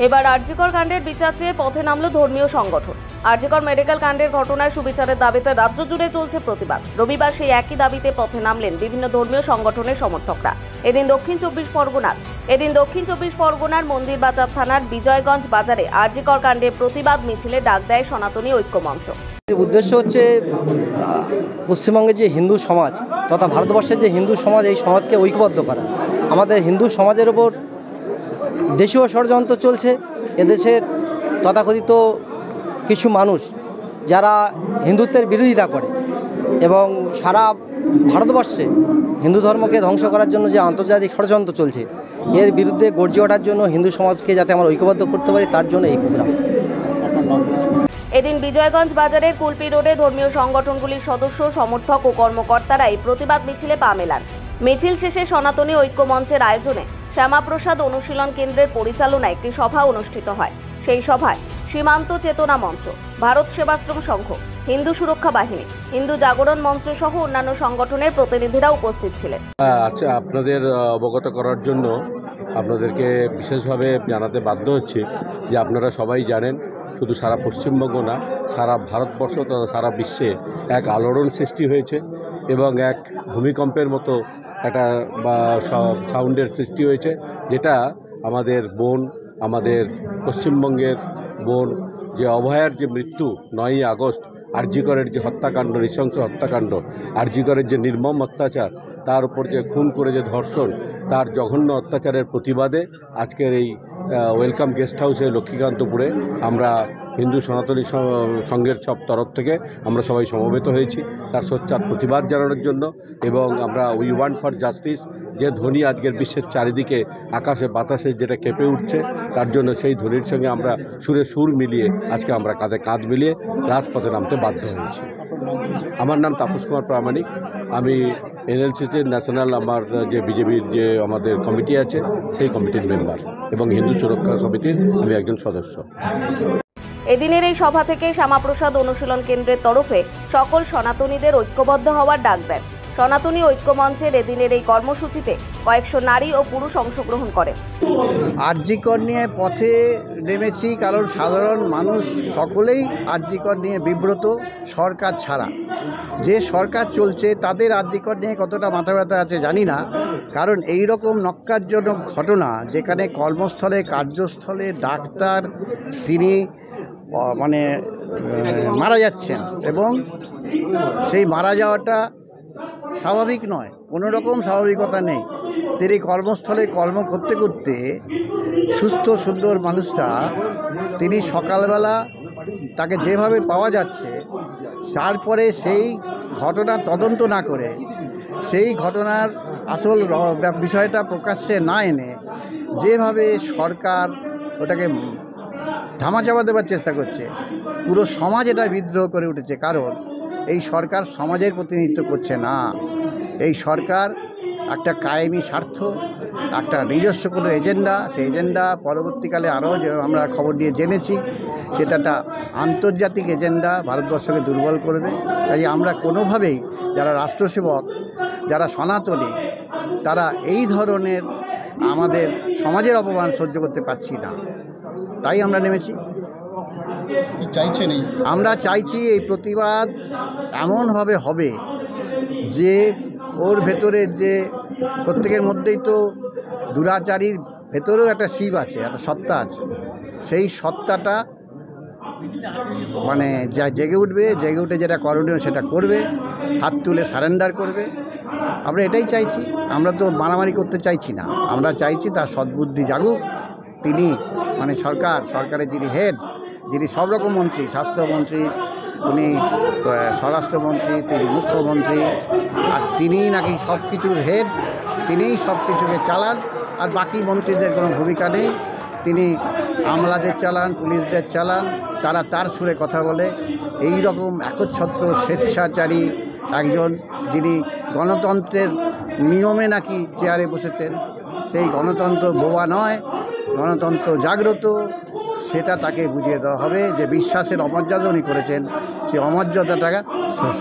এবার আরজিকর কাণ্ডের বিচার চেয়ে পথে নামল ধর্মীয় সংগঠন। আরজিকর মেডিকেল কাণ্ডের ঘটনায় সুবিচারের দাবিতে রাজ্য জুড়ে চলছে প্রতিবাদ। রবিবার সেই একই দাবিতে পথে নামলেন বিভিন্ন ধর্মীয় সংগঠনের সমর্থকরা। এদিন দক্ষিণ চব্বিশ পরগনার মন্দিরবাজার থানার বিজয়গঞ্জ বাজারে আরজিকর কাণ্ডের প্রতিবাদ মিছিলে ডাক দেয় সনাতনী ঐক্য মঞ্চ। উদ্দেশ্য হচ্ছে পশ্চিমবঙ্গে যে হিন্দু সমাজ তথা ভারতবর্ষের যে হিন্দু সমাজ, এই সমাজকে ঐক্যবদ্ধ করা। আমাদের হিন্দু সমাজের ওপর দেশীয় ষড়যন্ত্র চলছে। এদেশের তথাকথিত কিছু মানুষ যারা হিন্দুত্বের বিরোধিতা করে এবং সারা ভারতবর্ষে হিন্দু ধর্মকে ধ্বংস করার জন্য যে আন্তর্জাতিক ষড়যন্ত্র চলছে, এর বিরুদ্ধে গর্জে ওঠার জন্য, হিন্দু সমাজকে যাতে আমরা ঐক্যবদ্ধ করতে পারি তার জন্য এই প্রোগ্রাম। এদিন বিজয়গঞ্জ বাজারের কুলপি রোডে ধর্মীয় সংগঠনগুলির সদস্য, সমর্থক ও কর্মকর্তারা এই প্রতিবাদ মিছিলে পা মেলান। মিছিল শেষে সনাতনী ঐক্য মঞ্চের আয়োজনে শ্যামাপ্রসাদ অনুশীলন কেন্দ্রের পরিচালনায় একটি সভা অনুষ্ঠিত হয়। সেই সভায় সীমান্ত চেতনা মঞ্চ, ভারত সেবাশ্রম সংঘ, হিন্দু সুরক্ষা বাহিনী, হিন্দু জাগরণ মঞ্চ সহ অন্যান্য সংগঠনের প্রতিনিধিরা উপস্থিত ছিলেন। আচ্ছা, আপনাদের অবগত করার জন্য আপনাদেরকে বিশেষভাবে জানাতে বাধ্য হচ্ছে যে আপনারা সবাই জানেন, শুধু সারা পশ্চিমবঙ্গ না, সারা ভারতবর্ষ তথা সারা বিশ্বে এক আলোড়ন সৃষ্টি হয়েছে এবং এক ভূমিকম্পের মতো একটা সাউন্ডের সৃষ্টি হয়েছে, যেটা আমাদের বোন, আমাদের পশ্চিমবঙ্গের বোন যে অভয়ার যে মৃত্যু 9ই আগস্ট, আরজিকরের যে হত্যাকাণ্ড, নৃশংস হত্যাকাণ্ড, আরজিকরের যে নির্মম অত্যাচার, তার উপর যে খুন করে যে ধর্ষণ, তার জঘন্য অত্যাচারের প্রতিবাদে আজকের এই ওয়েলকাম গেস্ট হাউসে লক্ষ্মীকান্তপুরে আমরা হিন্দু সনাতনী সংঘের সব তরফ থেকে আমরা সবাই সমবেত হয়েছি তার সোচ্চার প্রতিবাদ জানানোর জন্য। এবং আমরা উই ওয়ান্ট ফর জাস্টিস যে ধ্বনি আজকের বিশ্বের চারিদিকে আকাশে বাতাসে যেটা কেঁপে উঠছে, তার জন্য সেই ধ্বনির সঙ্গে আমরা সুরে সুর মিলিয়ে আজকে আমরা কাঁধে কাঁধ মিলিয়ে রাজপথে নামতে বাধ্য হয়েছি। আমার নাম তাপস কুমার প্রামাণিক। আমি এনএলসিসির ন্যাশনাল আমার যে বিজেপির যে আমাদের কমিটি আছে সেই কমিটির মেম্বার এবং হিন্দু সুরক্ষা সমিতির আমি একজন সদস্য। এদিনের এই সভা থেকে শ্যামাপ্রসাদ অনুশীলন কেন্দ্রের তরফে সকল সনাতনীদের ঐক্যবদ্ধ হওয়ার ডাক দেন। সনাতনী ঐক্য মঞ্চের এদিনের এই কর্মসূচিতে কয়েকশো নারী ও পুরুষ অংশগ্রহণ করেন। আরজিকর নিয়ে পথে নেমেছি কারণ সাধারণ মানুষ সকলেই আরজিকর নিয়ে বিব্রত, সরকার ছাড়া। যে সরকার চলছে তাদের আরজিকর নিয়ে কতটা মাথা ব্যথা আছে জানি না, কারণ এই রকম ন্যক্কারজনক ঘটনা যেখানে কর্মস্থলে, কার্যস্থলে ডাক্তার তিনি মারা যাচ্ছেন এবং সেই মারা যাওয়াটা স্বাভাবিক নয়, কোনো রকম স্বাভাবিকতা নেই। তিনি কর্মস্থলে কর্ম করতে করতে সুস্থ সুন্দর মানুষটা তিনি সকালবেলা তাকে যেভাবে পাওয়া যাচ্ছে, তারপরে সেই ঘটনা তদন্ত না করে, সেই ঘটনার আসল বিষয়টা প্রকাশ্যে না এনে যেভাবে সরকার ওটাকে ধামাচাপা দেওয়ার চেষ্টা করছে, পুরো সমাজ এটা বিদ্রোহ করে উঠেছে। কারণ এই সরকার সমাজের প্রতিনিধিত্ব করছে না, এই সরকার একটা কায়েমি স্বার্থ, একটা নিজস্ব কোনো এজেন্ডা, সেই এজেন্ডা পরবর্তীকালে আরও যে আমরা খবর দিয়ে জেনেছি সেটা একটা আন্তর্জাতিক এজেন্ডা, ভারতবর্ষকে দুর্বল করবে। তাই আমরা কোনোভাবেই যারা রাষ্ট্রসেবক, যারা সনাতনী, তারা এই ধরনের আমাদের সমাজের অপমান সহ্য করতে পারছি না, তাই আমরা নেমেছি। আমরা চাইছি এই প্রতিবাদ এমনভাবে হবে যে ওর ভেতরে যে প্রত্যেকের মধ্যেই তো দুরাচারীর ভেতরেও একটা শিব আছে, একটা সত্তা আছে, সেই সত্তাটা যা জেগে উঠবে, জেগে উঠে যেটা করণীয় সেটা করবে, হাত তুলে সারেন্ডার করবে। আমরা এটাই চাইছি, আমরা তো মারামারি করতে চাইছি না, আমরা চাইছি তার সদ্বুদ্ধি জাগুক। তিনি সরকারের যিনি হেড, যিনি সব রকম মন্ত্রী, স্বাস্থ্যমন্ত্রী, উনি স্বরাষ্ট্রমন্ত্রী, তিনি মুখ্যমন্ত্রী, আর তিনিই নাকি সব কিছুর হেড, তিনিই সব কিছুকে চালান, আর বাকি মন্ত্রীদের কোনো ভূমিকা নেই। তিনি আমলাদের চালান, পুলিশদের চালান, তারা তার সুরে কথা বলে। এই রকম একচ্ছত্র স্বেচ্ছাচারী একজন, যিনি গণতন্ত্রের নিয়মে নাকি চেয়ারে বসেছেন, সেই গণতন্ত্র বোবা নয়, গণতন্ত্র জাগ্রত, সেটা তাকে বুঝিয়ে দেওয়া হবে যে বিশ্বাসের অমর্যাদা উনি করেছেন, সেই অমর্যাদাটাকে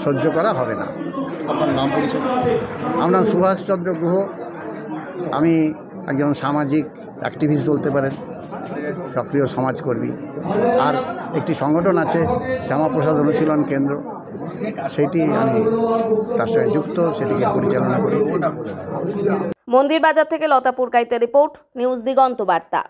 সহ্য করা হবে না। আপনার নাম পরিচয়? আমার নাম সুভাষচন্দ্র গুহ, আমি একজন সামাজিক অ্যাক্টিভিস্ট বলতে পারেন। সক্রিয় সমাজকর্মী। আর একটি সংগঠন আছে শ্যামাপ্রসাদ অনুশীলন কেন্দ্র, সেটি আমি তার সঙ্গে যুক্ত, সেটিকে পরিচালনা করি। মন্দির বাজার থেকে লতা পুরকাইতের রিপোর্ট, নিউজ দিগন্ত বার্তা।